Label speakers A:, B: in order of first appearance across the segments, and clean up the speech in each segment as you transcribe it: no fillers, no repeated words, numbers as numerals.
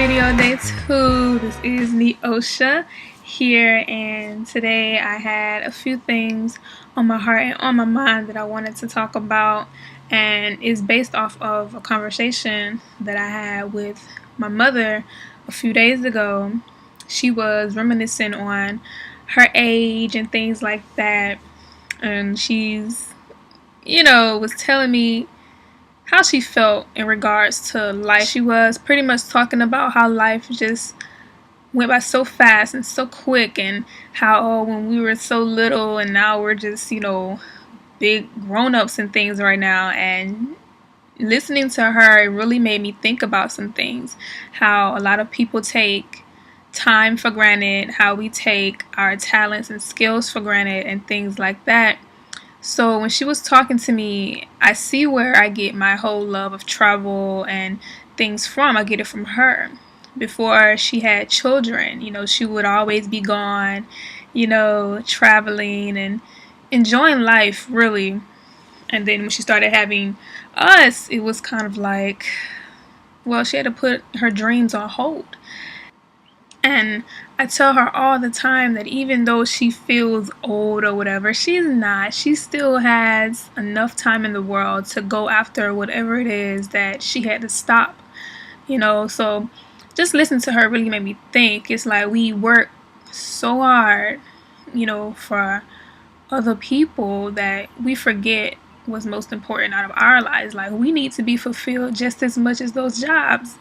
A: video day 2. This is BullSh here, and today I had a few things on my heart and on my mind that I wanted to talk about, and it's based off of a conversation that I had with my mother a few days ago. She was reminiscing on her age and things like that, and she's, was telling me how she felt in regards to life. She was pretty much talking about how life just went by so fast and so quick, and how when we were so little and now we're just, big grown-ups and things right now. And listening to her, it really made me think about some things. How a lot of people take time for granted, how we take our talents and skills for granted and things like that. So when she was talking to me, I see where I get my whole love of travel and things from. I get it from her. Before she had children, she would always be gone, traveling and enjoying life, really. And then when she started having us, it was kind of like, well, she had to put her dreams on hold. And I tell her all the time that even though she feels old or whatever, she's not. She still has enough time in the world to go after whatever it is that she had to stop. So just listening to her really made me think. It's like we work so hard, for other people, that we forget what's most important out of our lives. Like, we need to be fulfilled just as much as those jobs.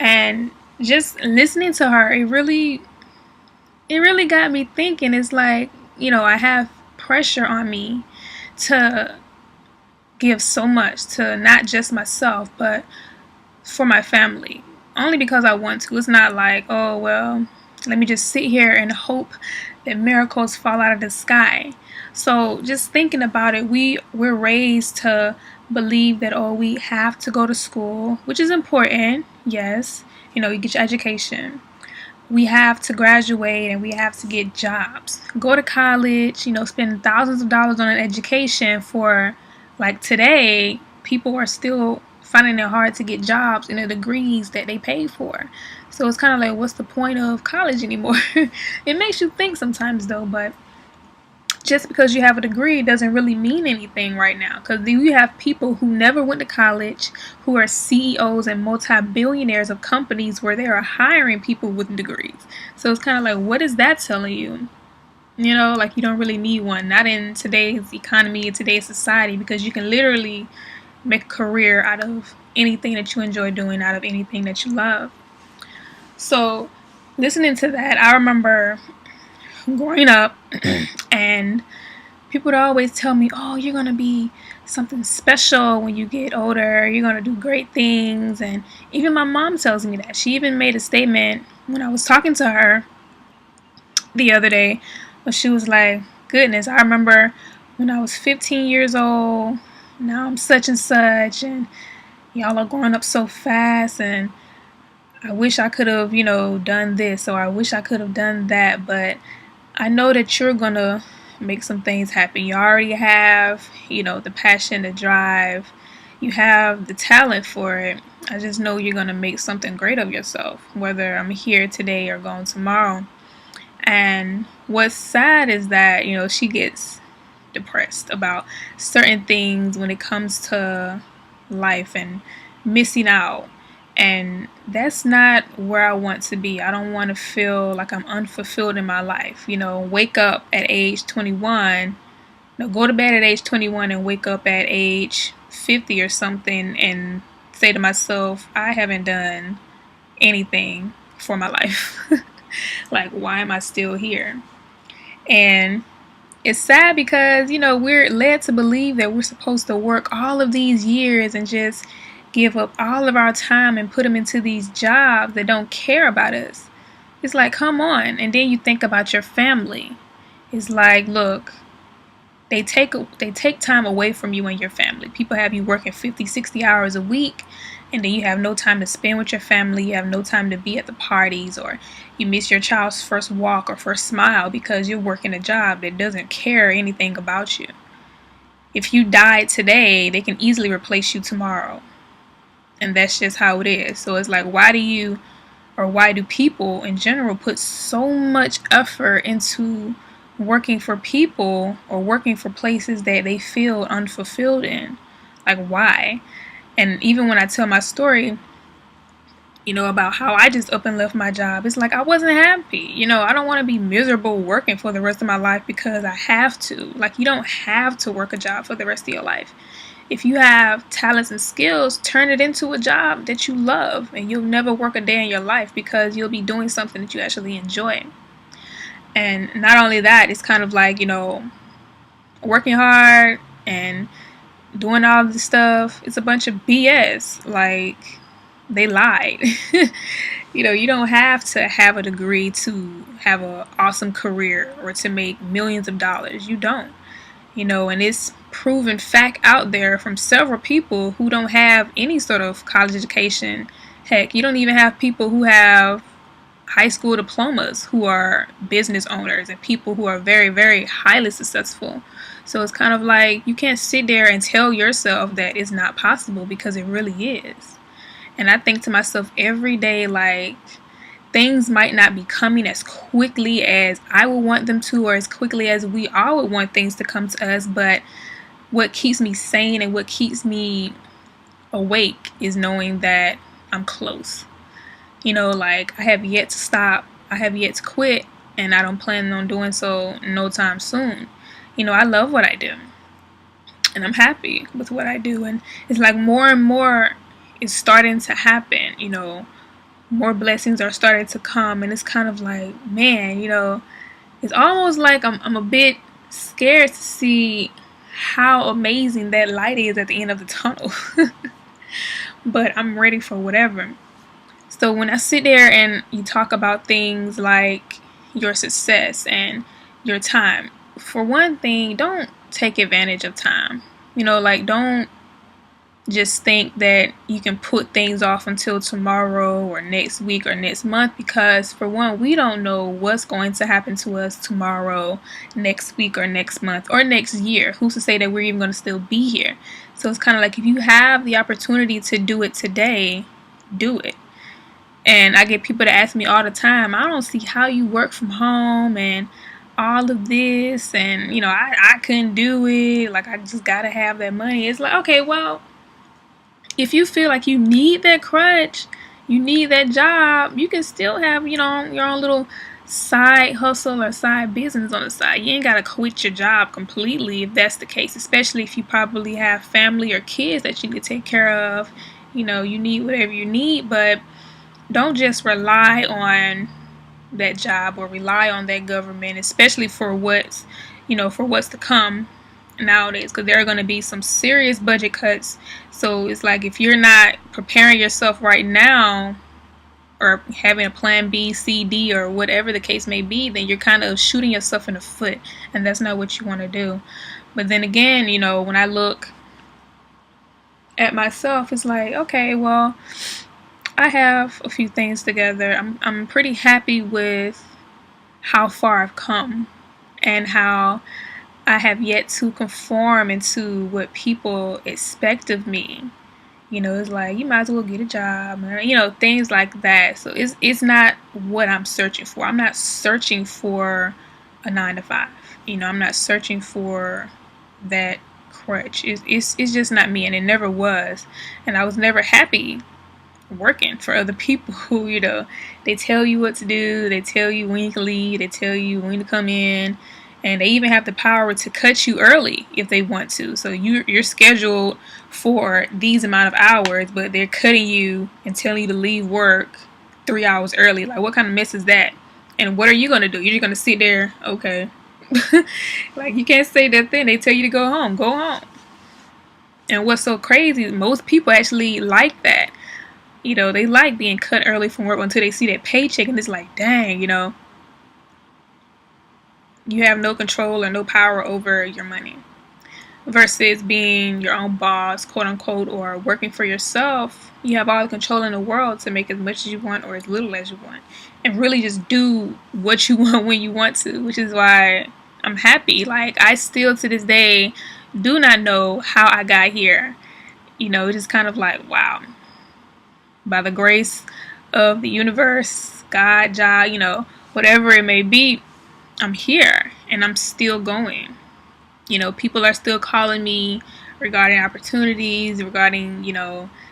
A: And just listening to her, it really got me thinking. It's like, I have pressure on me to give so much to not just myself, but for my family. Only because I want to. It's not like, oh, well, let me just sit here and hope that miracles fall out of the sky. So just thinking about it, we're raised to believe that, oh, we have to go to school, which is important, yes. You get your education. We have to graduate and we have to get jobs. Go to college, spend thousands of dollars on an education. For, like, today, people are still finding it hard to get jobs in the degrees that they pay for. So it's kind of like, what's the point of college anymore? It makes you think sometimes, though, but just because you have a degree doesn't really mean anything right now, because you have people who never went to college who are CEOs and multi-billionaires of companies where they are hiring people with degrees. So it's kind of like, what is that telling you? Like, you don't really need one. Not in today's economy, in today's society, because you can literally make a career out of anything that you enjoy doing, out of anything that you love. So listening to that, I remember growing up and people would always tell me, oh, you're going to be something special when you get older. You're going to do great things. And even my mom tells me that. She even made a statement when I was talking to her the other day, but she was like, goodness, I remember when I was 15 years old, now I'm such and such, and y'all are growing up so fast, and I wish I could have, done this, or I wish I could have done that, but I know that you're going to make some things happen. You already have, the passion, the drive. You have the talent for it. I just know you're going to make something great of yourself, whether I'm here today or gone tomorrow. And what's sad is that, she gets depressed about certain things when it comes to life and missing out. And that's not where I want to be. I don't want to feel like I'm unfulfilled in my life. Wake up at age 21, go to bed at age 21 and wake up at age 50 or something and say to myself, I haven't done anything for my life. Like, why am I still here? And it's sad because, we're led to believe that we're supposed to work all of these years and just give up all of our time and put them into these jobs that don't care about us. It's like, come on. And then you think about your family. It's like, look, they take time away from you and your family. People have you working 50, 60 hours a week, and then you have no time to spend with your family. You have no time to be at the parties, or you miss your child's first walk or first smile because you're working a job that doesn't care anything about you. If you died today, they can easily replace you tomorrow. And that's just how it is. So it's like, why do you or why do people in general put so much effort into working for people or working for places that they feel unfulfilled in? Like, why? And even when I tell my story, about how I just up and left my job, it's like I wasn't happy. I don't want to be miserable working for the rest of my life because I have to. Like, you don't have to work a job for the rest of your life. If you have talents and skills, turn it into a job that you love, and you'll never work a day in your life because you'll be doing something that you actually enjoy. And not only that, it's kind of like, working hard and doing all this stuff. It's a bunch of BS. Like, they lied. You don't have to have a degree to have an awesome career or to make millions of dollars. You don't. And it's proven fact out there from several people who don't have any sort of college education. Heck, you don't even have people who have high school diplomas who are business owners and people who are very, very highly successful. So it's kind of like you can't sit there and tell yourself that it's not possible, because it really is. And I think to myself every day, like, things might not be coming as quickly as I would want them to, or as quickly as we all would want things to come to us. But what keeps me sane and what keeps me awake is knowing that I'm close. Like, I have yet to stop. I have yet to quit. And I don't plan on doing so no time soon. I love what I do. And I'm happy with what I do. And it's like more and more is starting to happen. More blessings are starting to come, and it's kind of like, man, it's almost like I'm a bit scared to see how amazing that light is at the end of the tunnel. But I'm ready for whatever. So when I sit there and you talk about things like your success and your time, for one thing, don't take advantage of time. Like, don't just think that you can put things off until tomorrow or next week or next month, because for one, we don't know what's going to happen to us tomorrow, next week, or next month, or next year. Who's to say that we're even going to still be here? So it's kind of like, if you have the opportunity to do it today, do it. And I get people to ask me all the time, I don't see how you work from home and all of this, and I couldn't do it. Like, I just gotta have that money. It's like, okay, well, if you feel like you need that crutch, you need that job, you can still have, your own little side hustle or side business on the side. You ain't got to quit your job completely if that's the case, especially if you probably have family or kids that you need to take care of. You need whatever you need, but don't just rely on that job or rely on that government, especially for what's to come nowadays, because there are going to be some serious budget cuts. So it's like, if you're not preparing yourself right now or having a plan B, C, D, or whatever the case may be, then you're kind of shooting yourself in the foot, and that's not what you want to do. But then again, when I look at myself, it's like, okay, well, I have a few things together. I'm pretty happy with how far I've come and how I have yet to conform into what people expect of me. It's like, you might as well get a job, things like that. So it's not what I'm searching for. I'm not searching for a 9-to-5. I'm not searching for that crutch. It's just not me, and it never was. And I was never happy working for other people who, they tell you what to do, they tell you when you can leave, they tell you when to come in, and they even have the power to cut you early if they want to. So you're scheduled for these amount of hours, but they're cutting you and telling you to leave work 3 hours early. Like, what kind of mess is that? And what are you going to do? You're just going to sit there, okay. Like, you can't say that thing. They tell you to go home. Go home. And what's so crazy is most people actually like that. They like being cut early from work until they see that paycheck, and it's like, dang, you have no control or no power over your money. Versus being your own boss, quote unquote, or working for yourself, you have all the control in the world to make as much as you want or as little as you want, and really just do what you want when you want to, which is why I'm happy. Like, I still to this day do not know how I got here. It's just kind of like, wow. By the grace of the universe, God, job, whatever it may be, I'm here and I'm still going. People are still calling me regarding opportunities, regarding,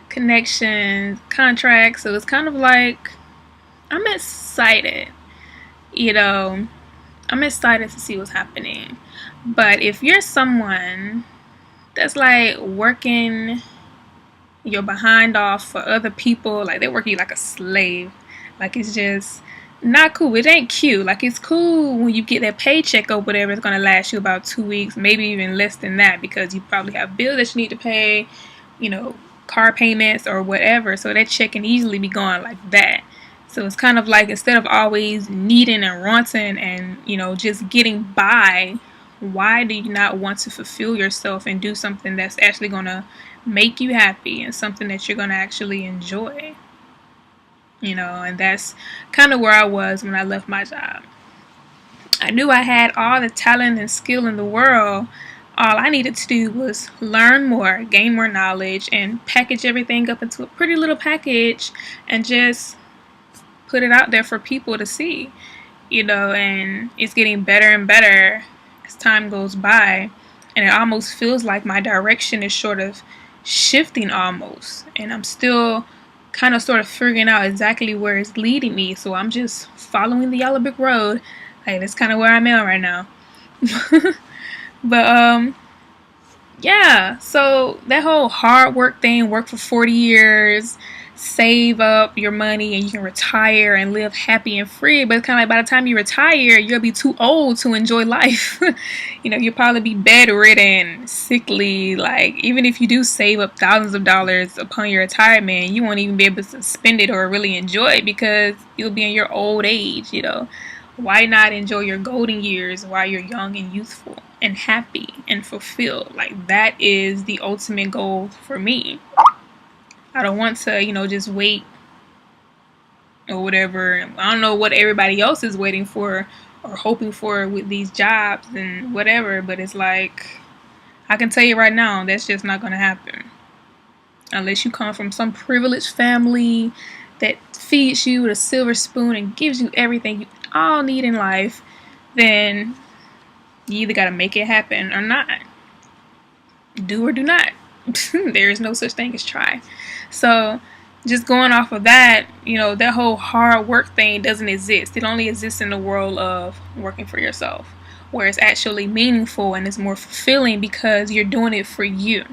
A: connections, contracts. So it's kind of like I'm excited, you know, I'm excited to see what's happening. But if you're someone that's like working your behind off for other people, like they work you like a slave, like it's just not cool. It ain't cute. Like it's cool when you get that paycheck or whatever. It's gonna last you about 2 weeks, maybe even less than that, because you probably have bills that you need to pay, you know, car payments or whatever. So that check can easily be gone like that. So it's kind of like, instead of always needing and wanting and, just getting by, why do you not want to fulfill yourself and do something that's actually going to make you happy and something that you're going to actually enjoy? And that's kind of where I was when I left my job. I knew I had all the talent and skill in the world. All I needed to do was learn more, gain more knowledge, and package everything up into a pretty little package and just put it out there for people to see, and it's getting better and better as time goes by. And it almost feels like my direction is sort of shifting almost. And I'm still kind of sort of figuring out exactly where it's leading me. So I'm just following the yellow brick road. Like, that's kind of where I'm at right now. But, yeah, so that whole hard work thing, work for 40 years, save up your money, and you can retire and live happy and free. But it's kind of like, by the time you retire, you'll be too old to enjoy life. You'll probably be bedridden, sickly. Like, even if you do save up thousands of dollars upon your retirement, you won't even be able to spend it or really enjoy it, because you'll be in your old age. Why not enjoy your golden years while you're young and youthful and happy and fulfilled? Like, that is the ultimate goal for me. I don't want to, just wait or whatever. I don't know what everybody else is waiting for or hoping for with these jobs and whatever, but it's like, I can tell you right now, that's just not going to happen. Unless you come from some privileged family that feeds you with a silver spoon and gives you everything you all need in life, then you either got to make it happen or not. Do or do not. There is no such thing as try. So just going off of that, that whole hard work thing doesn't exist. It only exists in the world of working for yourself, where it's actually meaningful and it's more fulfilling because you're doing it for you.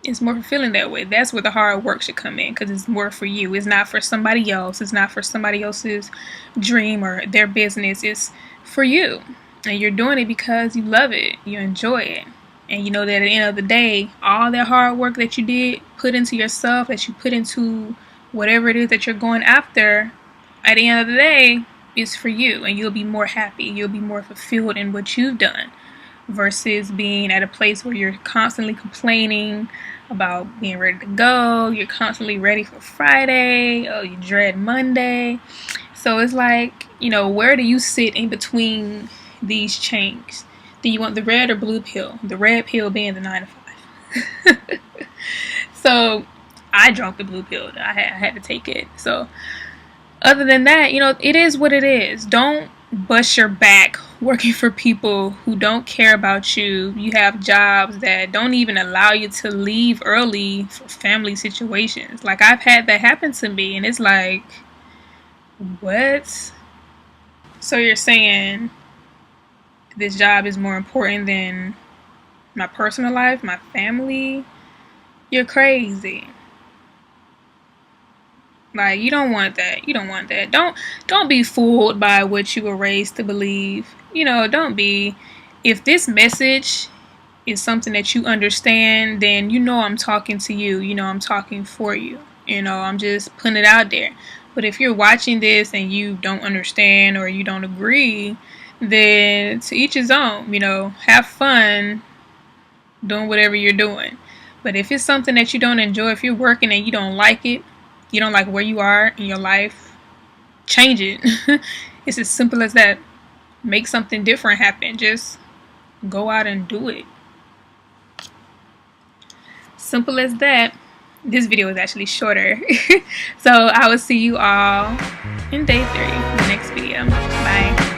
A: It's more fulfilling that way. That's where the hard work should come in, because it's more for you. It's not for somebody else. It's not for somebody else's dream or their business. It's for you. And you're doing it because you love it. You enjoy it. And you know that at the end of the day, all that hard work that you did, put into yourself, that you put into whatever it is that you're going after, at the end of the day, is for you. And you'll be more happy. You'll be more fulfilled in what you've done, versus being at a place where you're constantly complaining about being ready to go. You're constantly ready for Friday. Oh, you dread Monday. So it's like, where do you sit in between these chains? Do you want the red or blue pill? The red pill being the 9 to 5. So I drank the blue pill. I had to take it. So other than that, it is what it is. Don't bust your back working for people who don't care about you. You have jobs that don't even allow you to leave early for family situations. Like, I've had that happen to me, and it's like, what? So you're saying this job is more important than my personal life, my family? You're crazy. Like, you don't want that. You don't want that. Don't be fooled by what you were raised to believe. Don't be. If this message is something that you understand, then I'm talking to you. I'm talking for you. I'm just putting it out there. But if you're watching this and you don't understand or you don't agree, then to each his own. Have fun doing whatever you're doing. But if it's something that you don't enjoy, if you're working and you don't like it, you don't like where you are in your life, change it. It's as simple as that. Make something different happen. Just go out and do it. Simple as that. this video is actually shorter. So I will see you all in day 3, the next video. Bye.